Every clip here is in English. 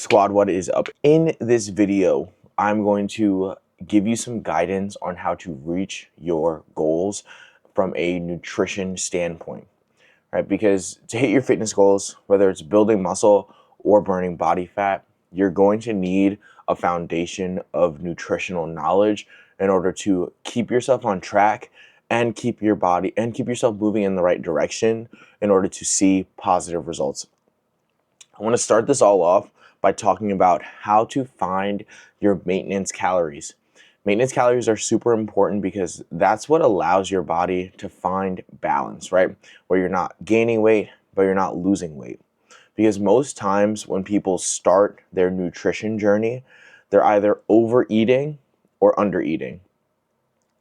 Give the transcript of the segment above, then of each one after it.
Squad, what is up? In this video, I'm going to give you some guidance on how to reach your goals from a nutrition standpoint, right? Because to hit your fitness goals, whether it's building muscle or burning body fat, you're going to need a foundation of nutritional knowledge in order to keep yourself on track and keep yourself moving in the right direction in order to see positive results. I want to start this all off by talking about how to find your maintenance calories. Maintenance calories are super important because that's what allows your body to find balance, right? Where you're not gaining weight, but you're not losing weight. Because most times when people start their nutrition journey, they're either overeating or undereating.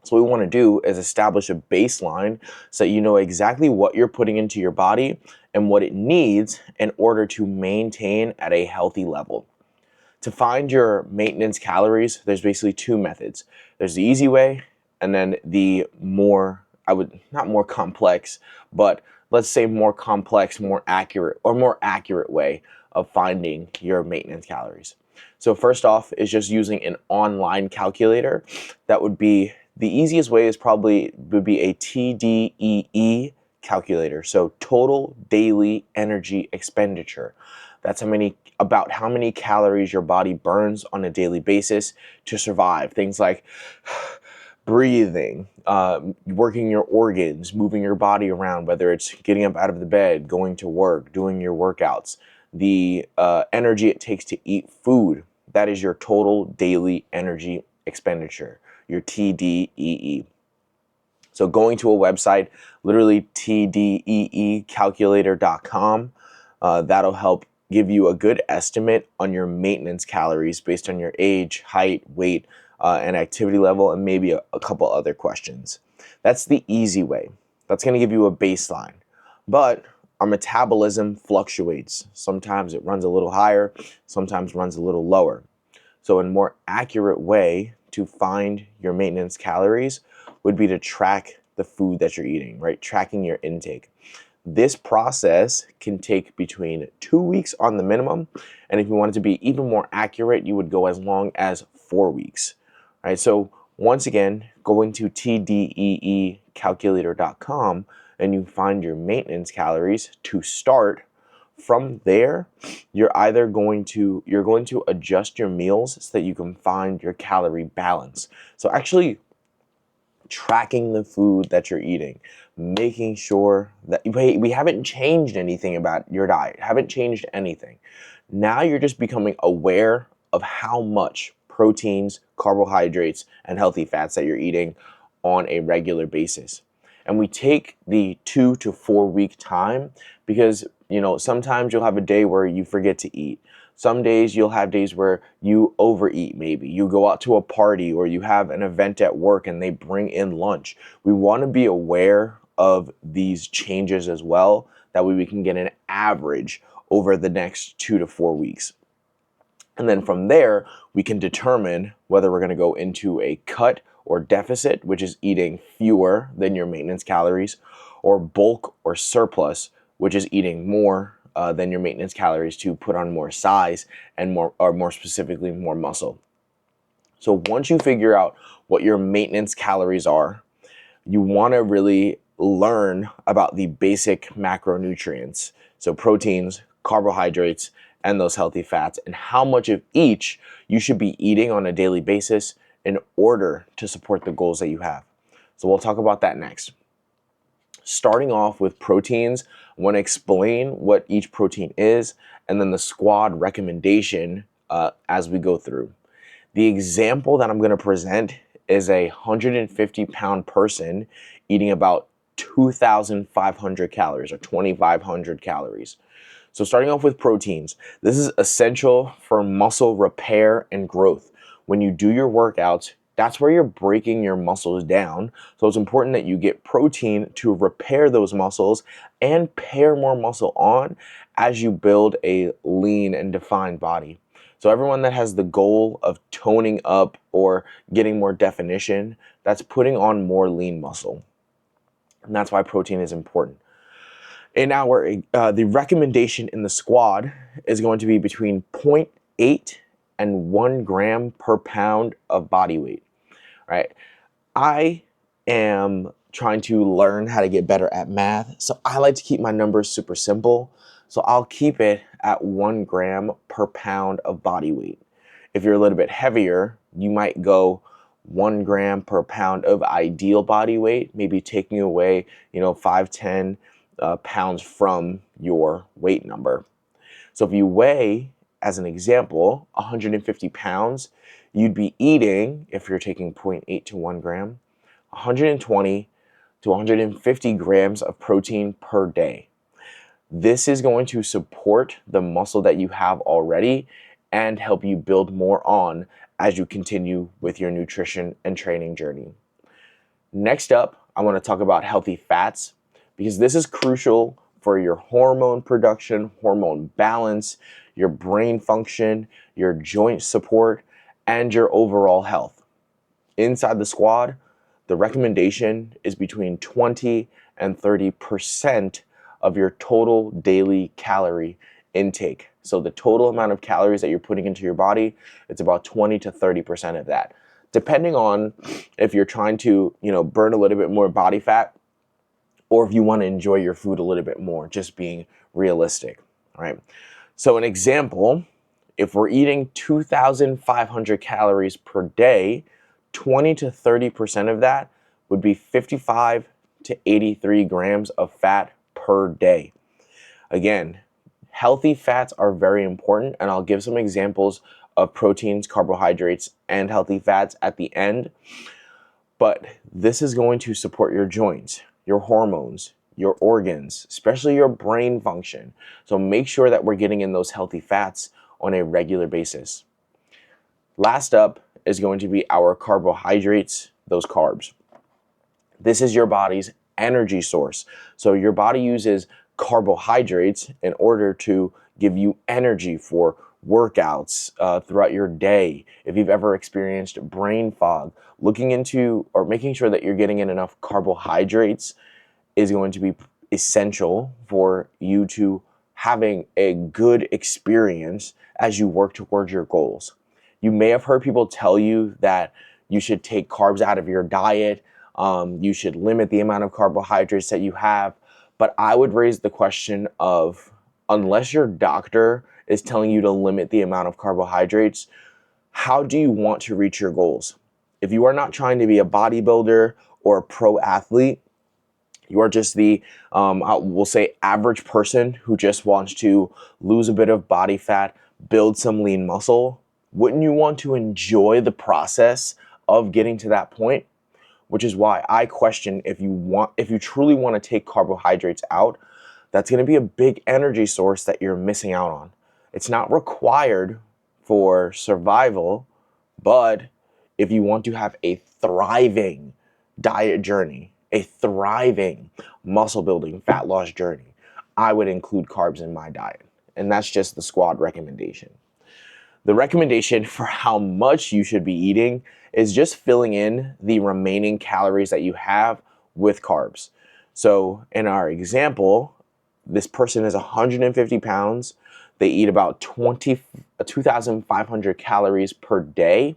So what we want to do is establish a baseline so that you know exactly what you're putting into your body and what it needs in order to maintain at a healthy level. To find your maintenance calories, there's basically two methods. There's the easy way and then the not more complex, but let's say more complex, more accurate way of finding your maintenance calories. So first off is just using an online calculator. That would be the easiest way would be a TDEE calculator. So total daily energy expenditure. That's about how many calories your body burns on a daily basis to survive. Things like breathing, working your organs, moving your body around, whether it's getting up out of the bed, going to work, doing your workouts, the energy it takes to eat food. That is your total daily energy expenditure, your TDEE. So going to a website, literally TDEEcalculator.com, that'll help give you a good estimate on your maintenance calories based on your age, height, weight, and activity level, and maybe a couple other questions. That's the easy way. That's going to give you a baseline. But our metabolism fluctuates. Sometimes it runs a little higher, sometimes runs a little lower. So a more accurate way to find your maintenance calories would be to track the food that you're eating, right? Tracking your intake. This process can take between 2 weeks on the minimum, and if you want it to be even more accurate, you would go as long as 4 weeks, right? So once again, going to TDEEcalculator.com and you find your maintenance calories to start. From there, you're going to adjust your meals so that you can find your calorie balance. So actually tracking the food that you're eating, making sure that we haven't changed anything about your diet, haven't changed anything. Now you're just becoming aware of how much proteins, carbohydrates, and healthy fats that you're eating on a regular basis. And we take the 2 to 4 week time because, sometimes you'll have a day where you forget to eat. Some days you'll have days where you overeat maybe. You go out to a party or you have an event at work and they bring in lunch. We want to be aware of these changes as well. That way we can get an average over the next 2 to 4 weeks. And then from there, we can determine whether we're going to go into a cut or deficit, which is eating fewer than your maintenance calories, or bulk or surplus, which is eating more than your maintenance calories to put on more size and more specifically, more muscle. So once you figure out what your maintenance calories are, you want to really learn about the basic macronutrients. So proteins, carbohydrates, and those healthy fats, and how much of each you should be eating on a daily basis in order to support the goals that you have. So we'll talk about that next. Starting off with proteins, I want to explain what each protein is and then the squad recommendation as we go through. The example that I'm going to present is a 150-pound person eating about 2,500 calories or 2,500 calories. So starting off with proteins, this is essential for muscle repair and growth. When you do your workouts, that's where you're breaking your muscles down. So it's important that you get protein to repair those muscles and pair more muscle on as you build a lean and defined body. So everyone that has the goal of toning up or getting more definition, that's putting on more lean muscle. And that's why protein is important. In the recommendation in the squad is going to be between 8 and 1 gram per pound of body weight, right? I am trying to learn how to get better at math, so I like to keep my numbers super simple. So I'll keep it at 1 gram per pound of body weight. If you're a little bit heavier, you might go 1 gram per pound of ideal body weight, maybe taking away, 5, 10 pounds from your weight number. So if you weigh, as an example, 150 pounds, you'd be eating, if you're taking 0.8 to 1 gram, 120 to 150 grams of protein per day. This is going to support the muscle that you have already and help you build more on as you continue with your nutrition and training journey. Next up, I want to talk about healthy fats, because this is crucial for your hormone production, hormone balance, your brain function, your joint support, and your overall health. Inside the squad, the recommendation is between 20 and 30% of your total daily calorie intake. So the total amount of calories that you're putting into your body, it's about 20 to 30% of that. Depending on if you're trying to, burn a little bit more body fat, or if you want to enjoy your food a little bit more, just being realistic, right? So an example, if we're eating 2,500 calories per day, 20 to 30% of that would be 55 to 83 grams of fat per day. Again, healthy fats are very important, and I'll give some examples of proteins, carbohydrates, and healthy fats at the end. But this is going to support your joints, your hormones, your organs, especially your brain function. So make sure that we're getting in those healthy fats on a regular basis. Last up is going to be our carbohydrates, those carbs. This is your body's energy source. So your body uses carbohydrates in order to give you energy for workouts throughout your day. If you've ever experienced brain fog, looking into or making sure that you're getting in enough carbohydrates is going to be essential for you to having a good experience as you work towards your goals. You may have heard people tell you that you should take carbs out of your diet, you should limit the amount of carbohydrates that you have, but I would raise the question of, unless your doctor is telling you to limit the amount of carbohydrates, how do you want to reach your goals? If you are not trying to be a bodybuilder or a pro athlete, you are just the, we'll say, average person who just wants to lose a bit of body fat, build some lean muscle, wouldn't you want to enjoy the process of getting to that point? Which is why I question, if you truly want to take carbohydrates out, that's going to be a big energy source that you're missing out on. It's not required for survival, but if you want to have a thriving diet journey, a thriving muscle building, fat loss journey, I would include carbs in my diet. And that's just the squad recommendation. The recommendation for how much you should be eating is just filling in the remaining calories that you have with carbs. So in our example, this person is 150 pounds. They eat about 2,500 calories per day.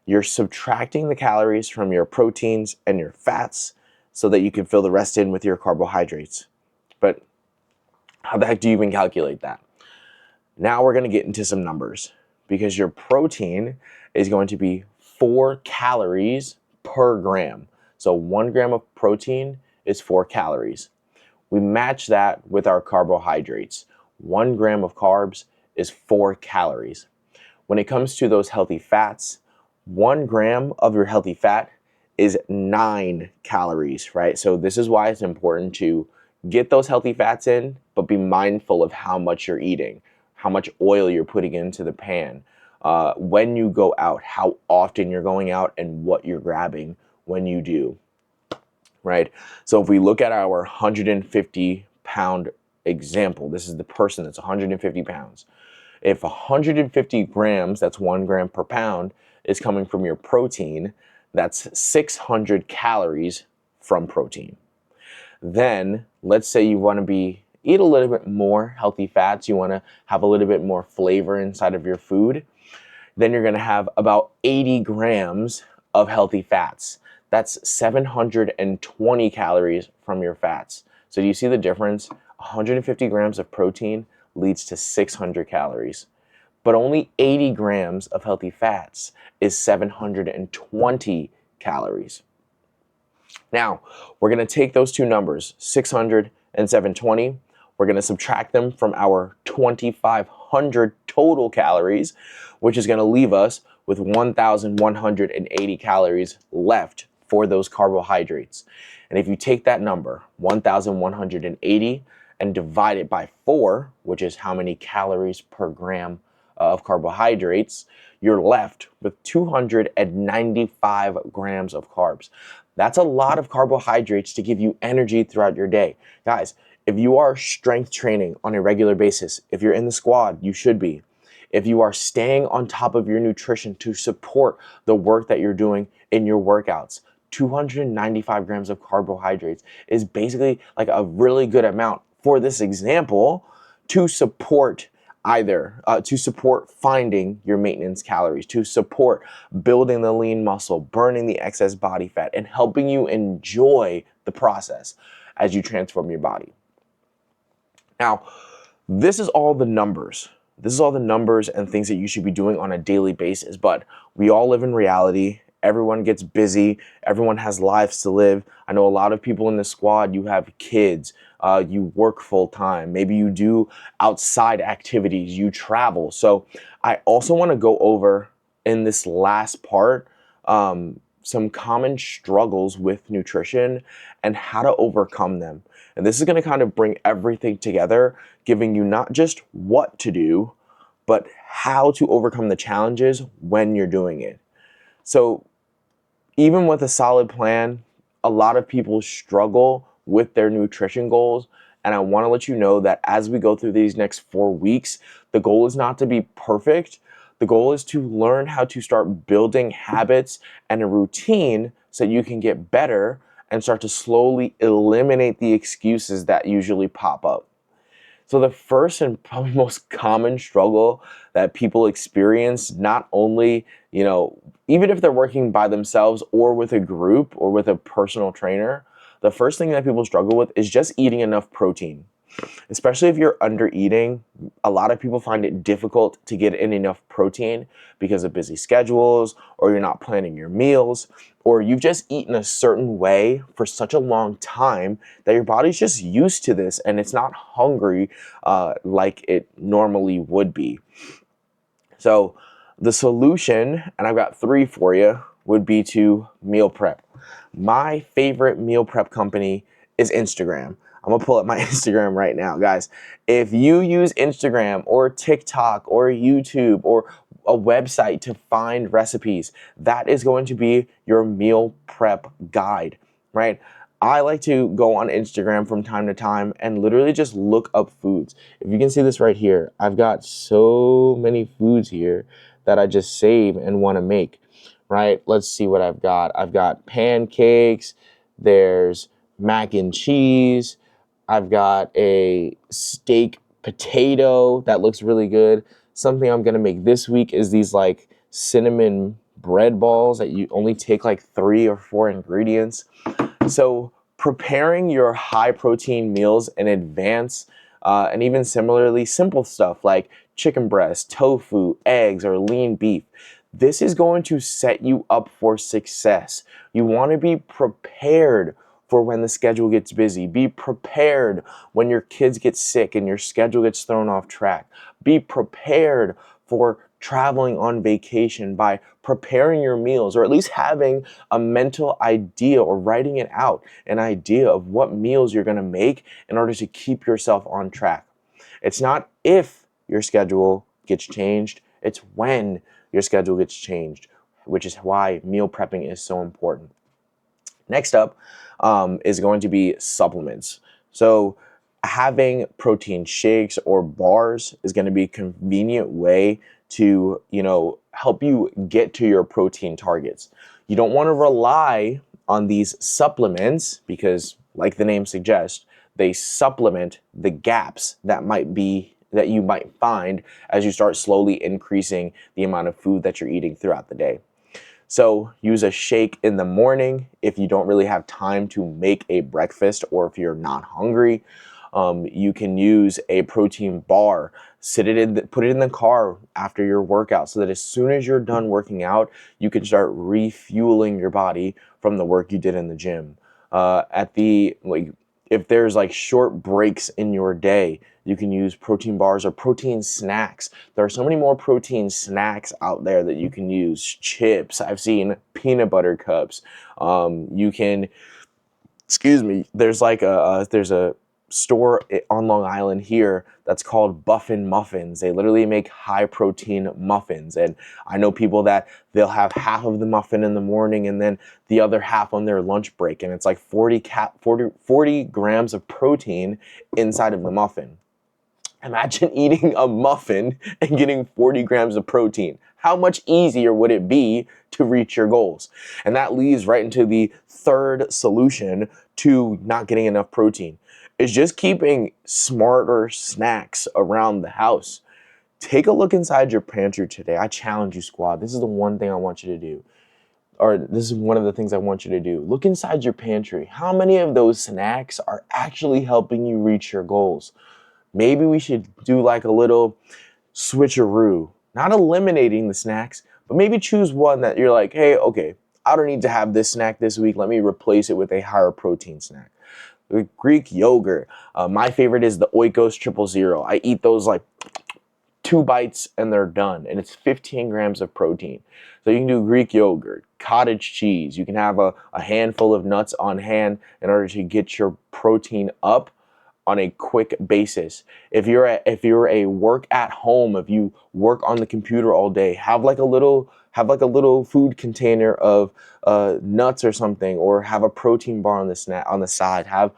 You're subtracting the calories from your proteins and your fats so that you can fill the rest in with your carbohydrates. But how the heck do you even calculate that? Now we're going to get into some numbers, because your protein is going to be 4 calories per gram. So 1 gram of protein is 4 calories. We match that with our carbohydrates. 1 gram of carbs is 4 calories. When it comes to those healthy fats, 1 gram of your healthy fat is 9 calories, right? So this is why it's important to get those healthy fats in, but be mindful of how much you're eating, how much oil you're putting into the pan, when you go out, how often you're going out, and what you're grabbing when you do, right? So if we look at our 150-pound example, this is the person that's 150 pounds. If 150 grams, that's 1 gram per pound, is coming from your protein, that's 600 calories from protein. Then let's say you want to be eat a little bit more healthy fats, you want to have a little bit more flavor inside of your food, then you're going to have about 80 grams of healthy fats. That's 720 calories from your fats. So do you see the difference? 150 grams of protein leads to 600 calories, but only 80 grams of healthy fats is 720 calories. Now, we're going to take those two numbers, 600 and 720. We're going to subtract them from our 2,500 total calories, which is going to leave us with 1,180 calories left for those carbohydrates. And if you take that number, 1,180, and divide it by 4, which is how many calories per gram of carbohydrates, you're left with 295 grams of carbs. That's a lot of carbohydrates to give you energy throughout your day. Guys, if you are strength training on a regular basis, if you're in the squad, you should be. If you are staying on top of your nutrition to support the work that you're doing in your workouts, 295 grams of carbohydrates is basically like a really good amount for this example to support to support finding your maintenance calories, to support building the lean muscle, burning the excess body fat, and helping you enjoy the process as you transform your body. Now, this is all the numbers. This is all the numbers and things that you should be doing on a daily basis, but we all live in reality. Everyone gets busy. Everyone has lives to live. I know a lot of people in the squad, you have kids, you work full time. Maybe you do outside activities, you travel. So I also want to go over in this last part some common struggles with nutrition and how to overcome them. And this is going to kind of bring everything together, giving you not just what to do, but how to overcome the challenges when you're doing it. So even with a solid plan, a lot of people struggle with their nutrition goals. And I want to let you know that as we go through these next 4 weeks, the goal is not to be perfect. The goal is to learn how to start building habits and a routine so you can get better and start to slowly eliminate the excuses that usually pop up. So the first and probably most common struggle that people experience, not only, even if they're working by themselves or with a group or with a personal trainer, the first thing that people struggle with is just eating enough protein. Especially if you're under eating, a lot of people find it difficult to get in enough protein because of busy schedules, or you're not planning your meals, or you've just eaten a certain way for such a long time that your body's just used to this and it's not hungry like it normally would be. So the solution, and I've got 3 for you, would be to meal prep. My favorite meal prep company is Instagram. I'm gonna pull up my Instagram right now, guys. If you use Instagram or TikTok or YouTube or a website to find recipes, that is going to be your meal prep guide, right? I like to go on Instagram from time to time and literally just look up foods. If you can see this right here, I've got so many foods here that I just save and want to make, right? Let's see what I've got. I've got pancakes, there's mac and cheese, I've got a steak potato that looks really good. Something I'm gonna make this week is these like cinnamon bread balls that you only take like 3 or 4 ingredients. So preparing your high protein meals in advance, and even similarly simple stuff like chicken breast, tofu, eggs, or lean beef, this is going to set you up for success. You wanna be prepared for when the schedule gets busy. Be prepared when your kids get sick and your schedule gets thrown off track. Be prepared for traveling on vacation by preparing your meals, or at least having a mental idea or writing it out, an idea of what meals you're gonna make in order to keep yourself on track. It's not if your schedule gets changed, it's when your schedule gets changed, which is why meal prepping is so important. Next up is going to be supplements. So having protein shakes or bars is going to be a convenient way to, help you get to your protein targets. You don't want to rely on these supplements because, like the name suggests, they supplement the gaps that you might find as you start slowly increasing the amount of food that you're eating throughout the day. So use a shake in the morning if you don't really have time to make a breakfast or if you're not hungry. You can use a protein bar, put it in the car after your workout so that as soon as you're done working out, you can start refueling your body from the work you did in the gym. If there's like short breaks in your day, you can use protein bars or protein snacks. There are so many more protein snacks out there that you can use. Chips, I've seen peanut butter cups. There's a store on Long Island here that's called Buffin Muffins. They literally make high protein muffins, and I know people that they'll have half of the muffin in the morning and then the other half on their lunch break, and it's like 40 grams of protein inside of the muffin. Imagine eating a muffin and getting 40 grams of protein. How much easier would it be to reach your goals? And that leads right into the third solution to not getting enough protein, is just keeping smarter snacks around the house. Take a look inside your pantry today. I challenge you, squad. This is the one thing I want you to do. Or this is one of the things I want you to do. Look inside your pantry. How many of those snacks are actually helping you reach your goals? Maybe we should do like a little switcheroo, not eliminating the snacks, but maybe choose one that you're like, hey, okay, I don't need to have this snack this week. Let me replace it with a higher protein snack. Greek yogurt. My favorite is the Oikos 000. I eat those like 2 bites and they're done, and it's 15 grams of protein. So you can do Greek yogurt, cottage cheese. You can have a handful of nuts on hand in order to get your protein up on a quick basis. If you're a work at home, if you work on the computer all day, have like a little food container of nuts or something, or have a protein bar on the side. Have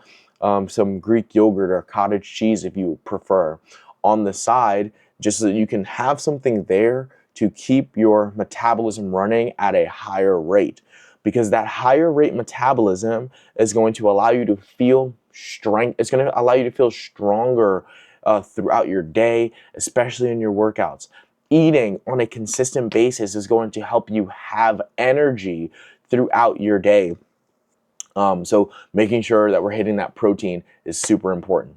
some Greek yogurt or cottage cheese if you prefer on the side, just so that you can have something there to keep your metabolism running at a higher rate. Because that higher rate metabolism is going to allow you to feel strength. It's going to allow you to feel stronger throughout your day, especially in your workouts. Eating on a consistent basis is going to help you have energy throughout your day. So making sure that we're hitting that protein is super important.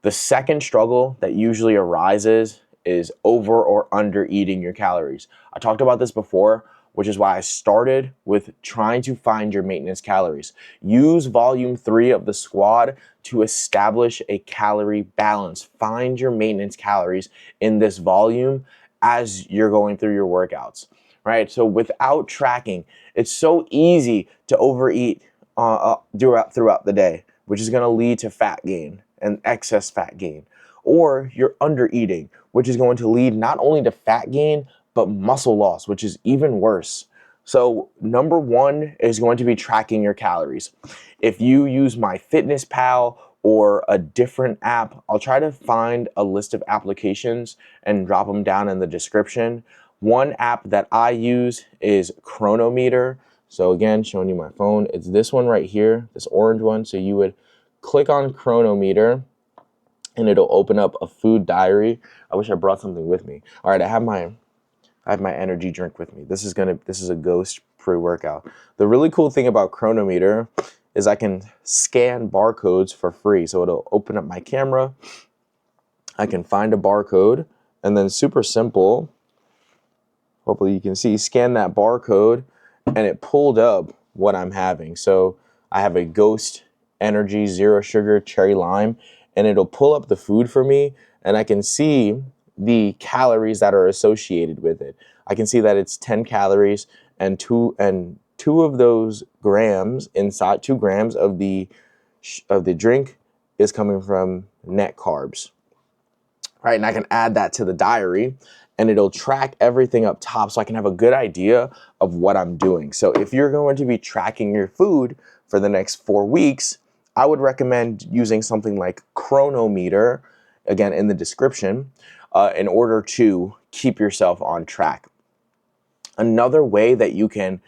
The second struggle that usually arises is over or under eating your calories. I talked about this before, which is why I started with trying to find your maintenance calories. Use volume 3 of the squad to establish a calorie balance. Find your maintenance calories in this volume as you're going through your workouts, right? So without tracking, it's so easy to overeat throughout the day, which is gonna lead to fat gain and excess fat gain. Or you're under eating, which is going to lead not only to fat gain, but muscle loss, which is even worse. So number 1 is going to be tracking your calories. If you use MyFitnessPal or a different app, I'll try to find a list of applications and drop them down in the description. One app that I use is Cronometer. So again, showing you my phone, it's this one right here, this orange one. So you would click on Cronometer and it'll open up a food diary. I wish I brought something with me. All right, I have my energy drink with me. This is a Ghost pre-workout. The really cool thing about Cronometer is I can scan barcodes for free. So it'll open up my camera. I can find a barcode, and then super simple, hopefully you can see, scan that barcode, and it pulled up what I'm having. So I have a Ghost Energy 0 sugar cherry lime, and it'll pull up the food for me, and I can see the calories that are associated with it. I can see that it's 10 calories, and two of those grams inside, 2 grams of the drink is coming from net carbs, right? And I can add that to the diary, and it'll track everything up top, so I can have a good idea of what I'm doing. So if you're going to be tracking your food for the next 4 weeks, I would recommend using something like Cronometer, again in the description, in order to keep yourself on track. Another way that you can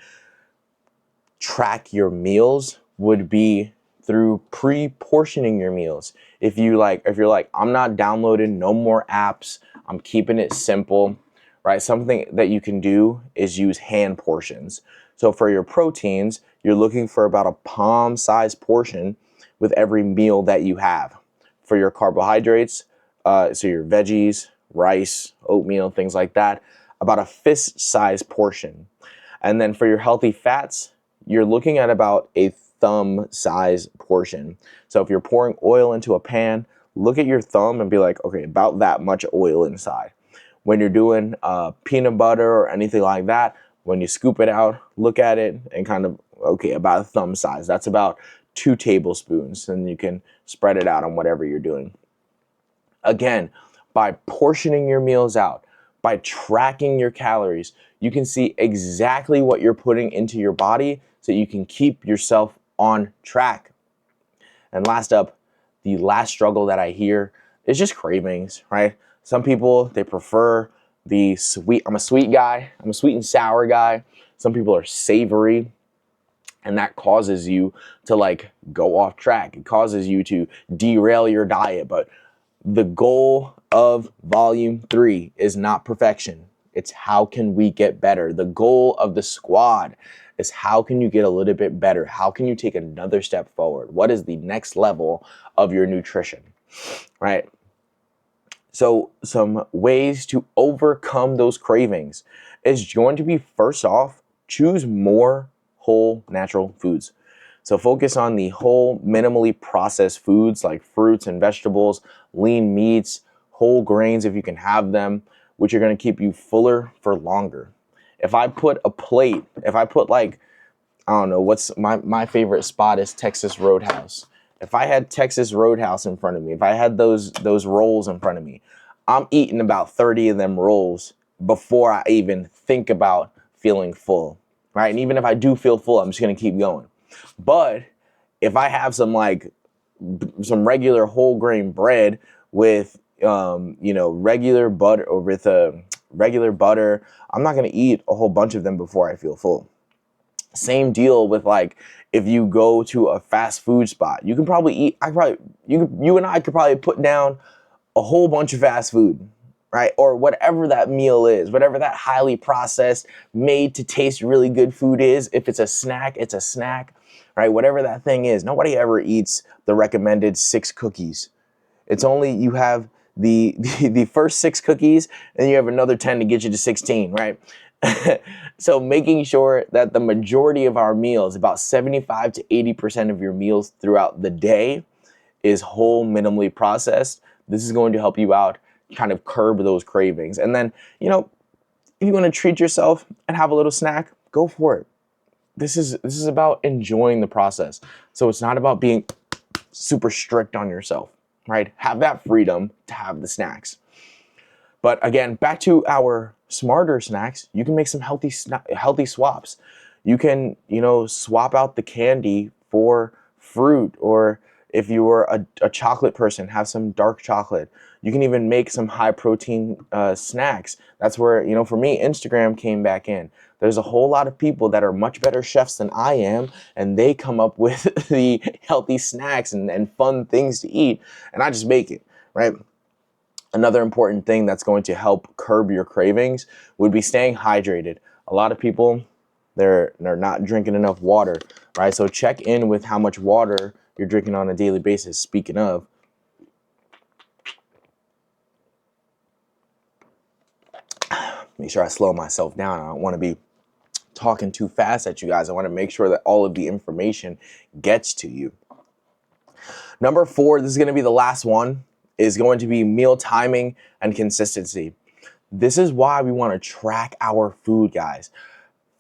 track your meals would be through pre-portioning your meals. If you're like, I'm not downloading no more apps, I'm keeping it simple, right? Something that you can do is use hand portions. So for your proteins, you're looking for about a palm-sized portion with every meal that you have. For your carbohydrates, so your veggies, rice, oatmeal, things like that, about a fist-sized portion. And then for your healthy fats, you're looking at about a thumb-sized portion. So if you're pouring oil into a pan, look at your thumb and be like, okay, about that much oil inside. When you're doing peanut butter or anything like that, when you scoop it out, look at it and kind of, okay, about a thumb size. That's about 2 tablespoons, and you can spread it out on whatever you're doing. Again, by portioning your meals out, by tracking your calories, you can see exactly what you're putting into your body so you can keep yourself on track. And last up, the last struggle that I hear is just cravings, right? Some people, they prefer the sweet. I'm a sweet guy. I'm a sweet and sour guy. Some people are savory, and that causes you to like go off track. It causes you to derail your diet. But the goal of volume 3 is not perfection. It's how can we get better? The goal of the squad is how can you get a little bit better? How can you take another step forward? What is the next level of your nutrition, right? So some ways to overcome those cravings is going to be, first off, choose more whole natural foods. So focus on the whole, minimally processed foods like fruits and vegetables, lean meats, whole grains if you can have them, which are going to keep you fuller for longer. If I put like, I don't know, what's my favorite spot is Texas Roadhouse. If I had Texas Roadhouse in front of me, if I had those rolls in front of me, I'm eating about 30 of them rolls before I even think about feeling full, right? And even if I do feel full, I'm just going to keep going. But if I have some regular whole grain bread with regular butter, or with regular butter, I'm not going to eat a whole bunch of them before I feel full. Same deal with like, if you go to a fast food spot, you can probably eat, you and I could probably put down a whole bunch of fast food, right? Or whatever that meal is, whatever that highly processed, made to taste really good food is. If it's a snack, it's a snack, right? Whatever that thing is. Nobody ever eats the recommended 6 cookies. It's only you have the first 6 cookies, and you have another 10 to get you to 16, right? So making sure that the majority of our meals, about 75 to 80% of your meals throughout the day, is whole, minimally processed. This is going to help you out, kind of curb those cravings. And then, if you want to treat yourself and have a little snack, go for it. This is about enjoying the process. So it's not about being super strict on yourself, right? Have that freedom to have the snacks. But again, back to our smarter snacks, you can make some healthy swaps. You can, swap out the candy for fruit, or if you were a chocolate person, have some dark chocolate. You can even make some high protein snacks. That's where, for me, Instagram came back in. There's a whole lot of people that are much better chefs than I am, and they come up with the healthy snacks and fun things to eat, and I just make it, right? Another important thing that's going to help curb your cravings would be staying hydrated. A lot of people, they're not drinking enough water, right? So check in with how much water you're drinking on a daily basis. Speaking of, make sure I slow myself down. I don't want to be talking too fast at you guys. I want to make sure that all of the information gets to you. Number 4, this is going to be the last one, is going to be meal timing and consistency. This is why we want to track our food, guys.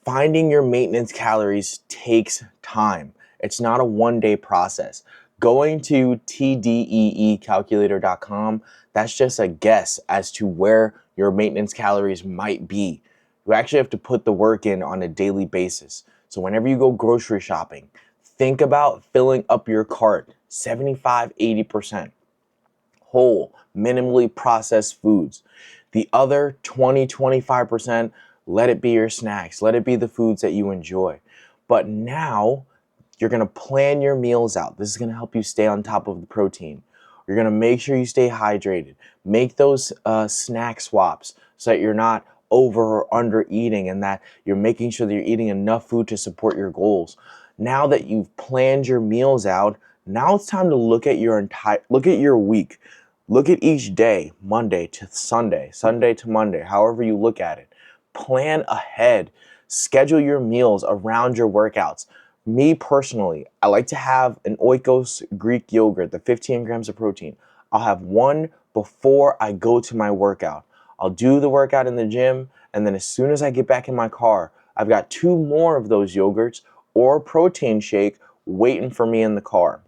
Finding your maintenance calories takes time. It's not a one-day process. Going to TDEE Calculator.com, that's just a guess as to where your maintenance calories might be. You actually have to put the work in on a daily basis. So whenever you go grocery shopping, think about filling up your cart 75-80%. Whole, minimally processed foods. The other 20-25%, let it be your snacks. Let it be the foods that you enjoy. But now, You're going to plan your meals out. This is going to help you stay on top of the protein. You're going to make sure you stay hydrated. Make those snack swaps so that you're not over or under eating, and that you're making sure that you're eating enough food to support your goals. Now that you've planned your meals out, now it's time to look at your week. Look at each day, Monday to Sunday, Sunday to Monday, however you look at it. Plan ahead. Schedule your meals around your workouts. Me personally, I like to have an Oikos Greek yogurt, the 15 grams of protein. I'll have one before I go to my workout. I'll do the workout in the gym, and then as soon as I get back in my car, I've got 2 more of those yogurts or protein shake waiting for me in the car.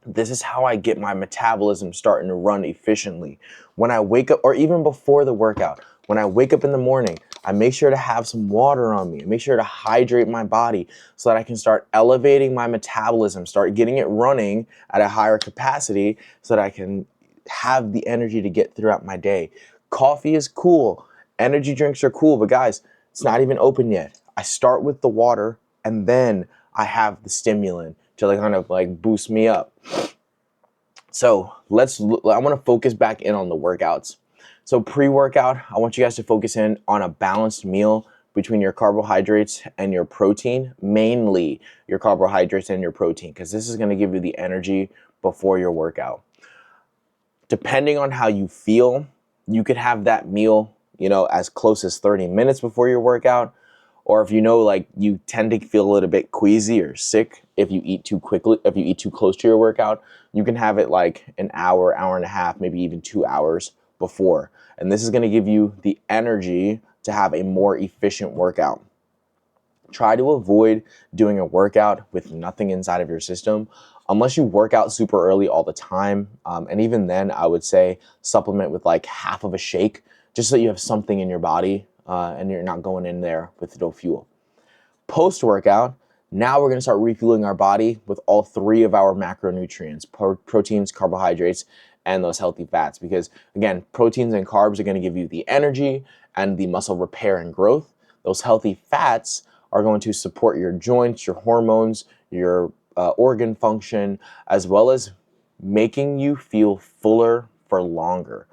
This is how I get my metabolism starting to run efficiently. When I wake up, or even before the workout, when I wake up in the morning, I make sure to have some water on me. I make sure to hydrate my body so that I can start elevating my metabolism, start getting it running at a higher capacity so that I can have the energy to get throughout my day. Coffee is cool. Energy drinks are cool, but guys, it's not even open yet. I start with the water and then I have the stimulant to kind of boost me up. So I want to focus back in on the workouts. So pre-workout, I want you guys to focus in on a balanced meal between your carbohydrates and your protein, mainly your carbohydrates and your protein, because this is going to give you the energy before your workout. Depending on how you feel, you could have that meal, as close as 30 minutes before your workout. Or if you tend to feel a little bit queasy or sick if you eat too quickly, if you eat too close to your workout, you can have it like an hour, hour and a half, maybe even 2 hours before. And this is going to give you the energy to have a more efficient workout. Try to avoid doing a workout with nothing inside of your system unless you work out super early all the time. And even then, I would say supplement with half of a shake just so you have something in your body and you're not going in there with no fuel. Post-workout, now we're going to start refueling our body with all 3 of our macronutrients, proteins, carbohydrates, and those healthy fats. Because again, proteins and carbs are going to give you the energy and the muscle repair and growth. Those healthy fats are going to support your joints, your hormones, your organ function, as well as making you feel fuller for longer.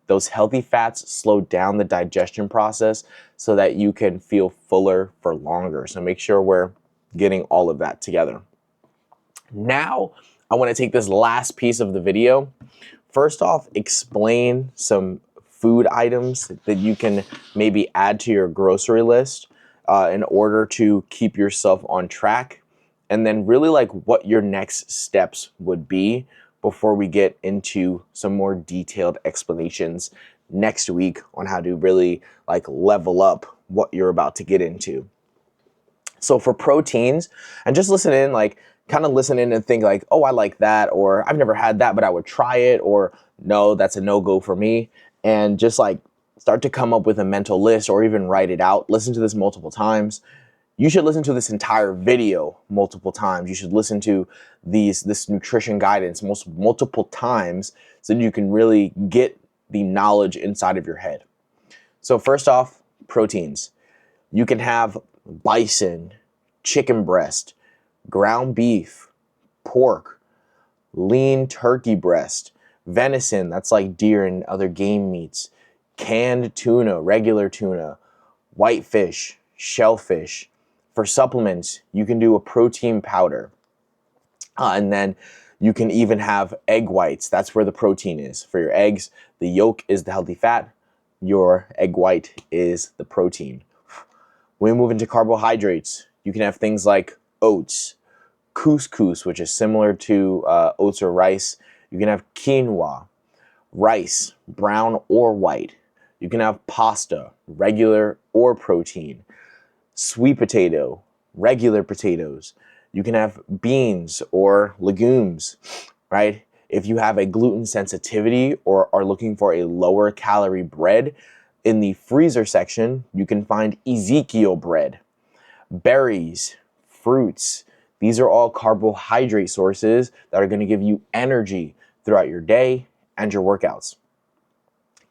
Those healthy fats slow down the digestion process so that you can feel fuller for longer. So make sure we're getting all of that together. Now, I want to take this last piece of the video. First off, explain some food items that you can maybe add to your grocery list in order to keep yourself on track. And then really what your next steps would be before we get into some more detailed explanations next week on how to really level up what you're about to get into. So for proteins, and just listen in, kind of listen in and think oh, I like that, or I've never had that, but I would try it, or no, that's a no-go for me. And just start to come up with a mental list or even write it out. Listen to this multiple times. You should listen to this entire video multiple times. You should listen to this nutrition guidance multiple times so that you can really get the knowledge inside of your head. So first off, proteins. You can have bison, chicken breast, ground beef, pork, lean turkey breast, venison, that's like deer and other game meats, canned tuna, regular tuna, whitefish, shellfish. For supplements, you can do a protein powder. And then you can even have egg whites. That's where the protein is. For your eggs, the yolk is the healthy fat. Your egg white is the protein. When we move into carbohydrates, you can have things like oats, couscous, which is similar to oats or rice. You can have quinoa, rice, brown or white. You can have pasta, regular or protein, sweet potato, regular potatoes. You can have beans or legumes, right? If you have a gluten sensitivity or are looking for a lower calorie bread, in the freezer section, you can find Ezekiel bread, berries, fruits. These are all carbohydrate sources that are going to give you energy throughout your day and your workouts.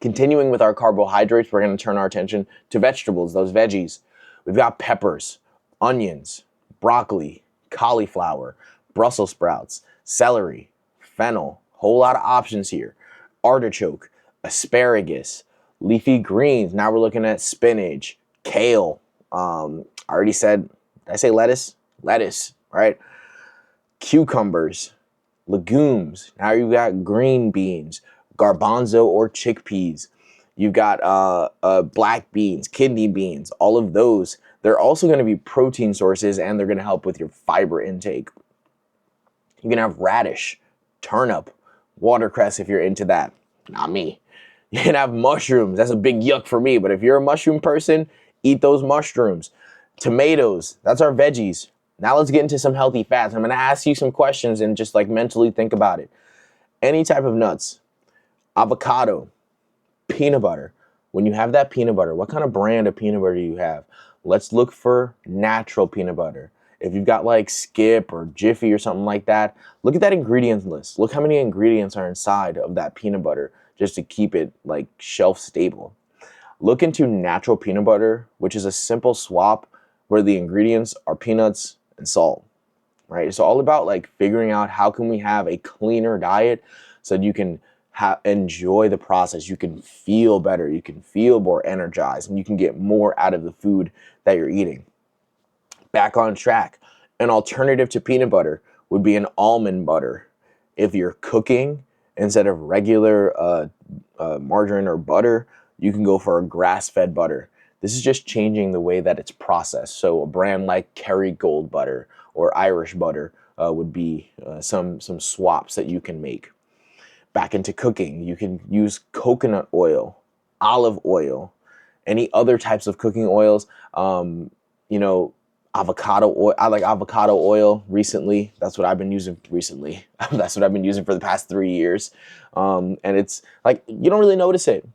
Continuing with our carbohydrates, we're going to turn our attention to vegetables, those veggies. We've got peppers, onions, broccoli, cauliflower, Brussels sprouts, celery, fennel, whole lot of options here. Artichoke, asparagus, leafy greens. Now we're looking at spinach, kale. I already said, did I say lettuce? Lettuce, right? Cucumbers, legumes. Now you've got green beans, garbanzo or chickpeas. You've got black beans, kidney beans, all of those. They're also going to be protein sources, and they're going to help with your fiber intake. You can have radish, turnip, watercress if you're into that. Not me. You can have mushrooms. That's a big yuck for me, but if you're a mushroom person, eat those mushrooms. Tomatoes, that's our veggies. Now let's get into some healthy fats. I'm going to ask you some questions and just like mentally think about it. Any type of nuts, avocado, peanut butter. When you have that peanut butter, what kind of brand of peanut butter do you have? Let's look for natural peanut butter. If you've got like Skip or Jiffy or something like that, look at that ingredients list. Look how many ingredients are inside of that peanut butter just to keep it like shelf stable. Look into natural peanut butter, which is a simple swap where the ingredients are peanuts and salt, right? It's all about like figuring out how can we have a cleaner diet so that you can enjoy the process. You can feel better, you can feel more energized, and you can get more out of the food that you're eating. Back on track, an alternative to peanut butter would be an almond butter. If you're cooking instead of regular margarine or butter, you can go for a grass-fed butter. This is just changing the way that it's processed. So a brand like Kerrygold butter or Irish butter would be some swaps that you can make. Back into cooking, you can use coconut oil, olive oil, any other types of cooking oils. Avocado oil. I like avocado oil recently. That's what I've been using recently. That's what I've been using for the past 3 years. And it's like, you don't really notice it,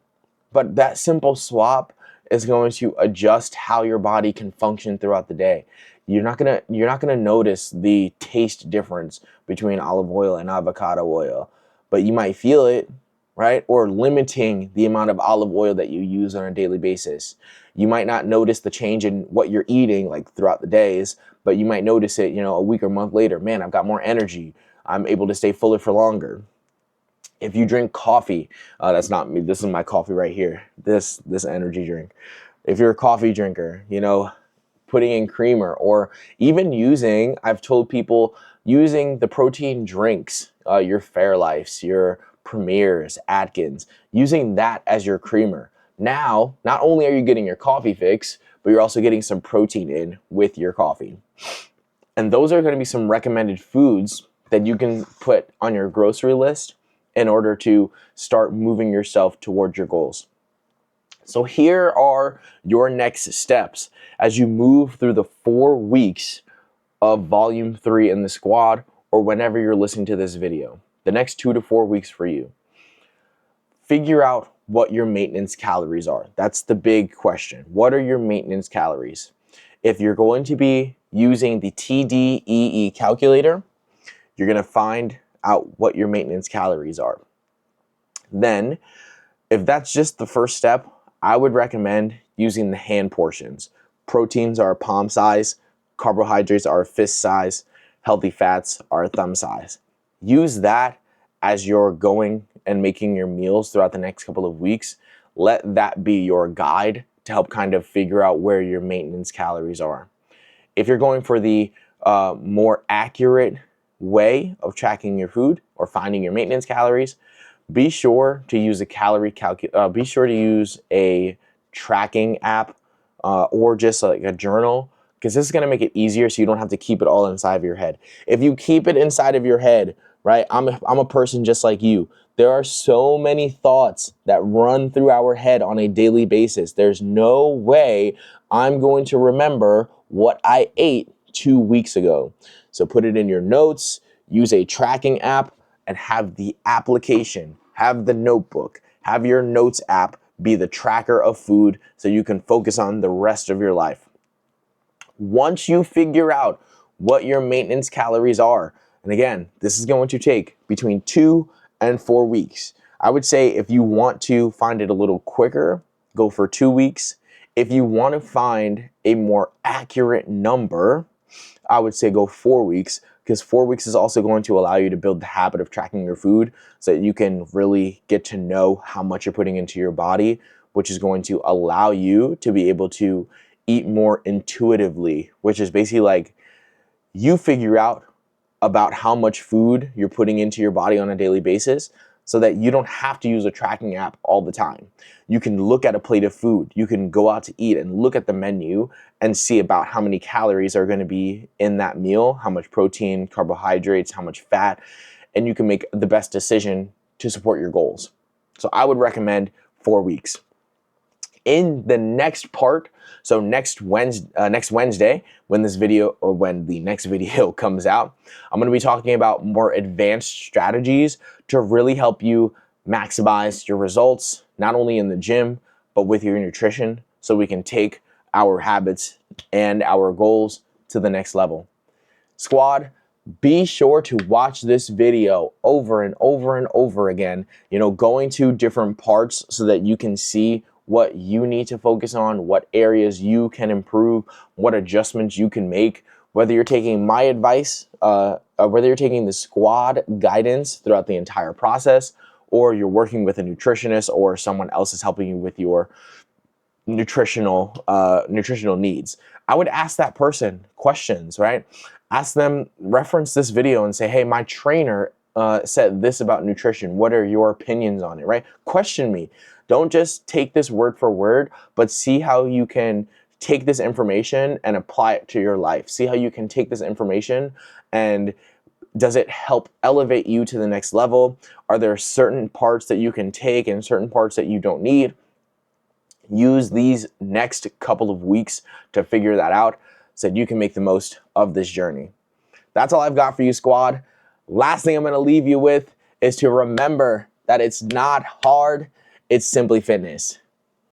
but that simple swap is going to adjust how your body can function throughout the day. You're not gonna notice the taste difference between olive oil and avocado oil, but you might feel it, right? Or limiting the amount of olive oil that you use on a daily basis. You might not notice the change in what you're eating like throughout the days, but you might notice it, a week or month later. Man, I've got more energy. I'm able to stay fuller for longer. If you drink coffee, that's not me. This is my coffee right here. This energy drink. If you're a coffee drinker, putting in creamer or even I've told people using the protein drinks, your Fairlifes, your Premiers, Atkins, using that as your creamer. Now, not only are you getting your coffee fix, but you're also getting some protein in with your coffee. And those are going to be some recommended foods that you can put on your grocery list in order to start moving yourself towards your goals. So here are your next steps as you move through the 4 weeks of volume 3 in the squad, or whenever you're listening to this video, the next 2 to 4 weeks for you. Figure out what your maintenance calories are. That's the big question. What are your maintenance calories? If you're going to be using the TDEE Calculator, you're going to find out what your maintenance calories are. Then, if that's just the first step, I would recommend using the hand portions. Proteins are palm size, carbohydrates are fist size, healthy fats are thumb size. Use that as you're going and making your meals throughout the next couple of weeks. Let that be your guide to help kind of figure out where your maintenance calories are. If you're going for the more accurate way of tracking your food or finding your maintenance calories, be sure to use a be sure to use a tracking app or just like a journal, because this is going to make it easier so you don't have to keep it all inside of your head. If you keep it inside of your head, right? I'm a person just like you. There are so many thoughts that run through our head on a daily basis. There's no way I'm going to remember what I ate 2 weeks ago. So put it in your notes, use a tracking app, and have the application, have the notebook, have your notes app be the tracker of food so you can focus on the rest of your life. Once you figure out what your maintenance calories are, and again, this is going to take between 2 and 4 weeks. I would say if you want to find it a little quicker, go for 2 weeks. If you want to find a more accurate number, I would say go 4 weeks, because 4 weeks is also going to allow you to build the habit of tracking your food so that you can really get to know how much you're putting into your body, which is going to allow you to be able to eat more intuitively, which is basically like you figure out about how much food you're putting into your body on a daily basis so that you don't have to use a tracking app all the time. You can look at a plate of food. You can go out to eat and look at the menu and see about how many calories are going to be in that meal, how much protein, carbohydrates, how much fat, and you can make the best decision to support your goals. So I would recommend 4 weeks. In the next part, so next Wednesday, when the next video comes out, I'm going to be talking about more advanced strategies to really help you maximize your results, not only in the gym, but with your nutrition, so we can take our habits and our goals to the next level. Squad, be sure to watch this video over and over and over again, going to different parts so that you can see what you need to focus on, what areas you can improve, what adjustments you can make, whether you're taking my advice, whether you're taking the squad guidance throughout the entire process, or you're working with a nutritionist or someone else is helping you with your nutritional needs. I would ask that person questions, right? Ask them, reference this video and say, hey, my trainer said this about nutrition. What are your opinions on it, right? Question me. Don't just take this word for word, but see how you can take this information and apply it to your life. See how you can take this information and does it help elevate you to the next level? Are there certain parts that you can take and certain parts that you don't need? Use these next couple of weeks to figure that out so that you can make the most of this journey. That's all I've got for you, squad. Last thing I'm going to leave you with is to remember that it's not hard, it's simply fitness.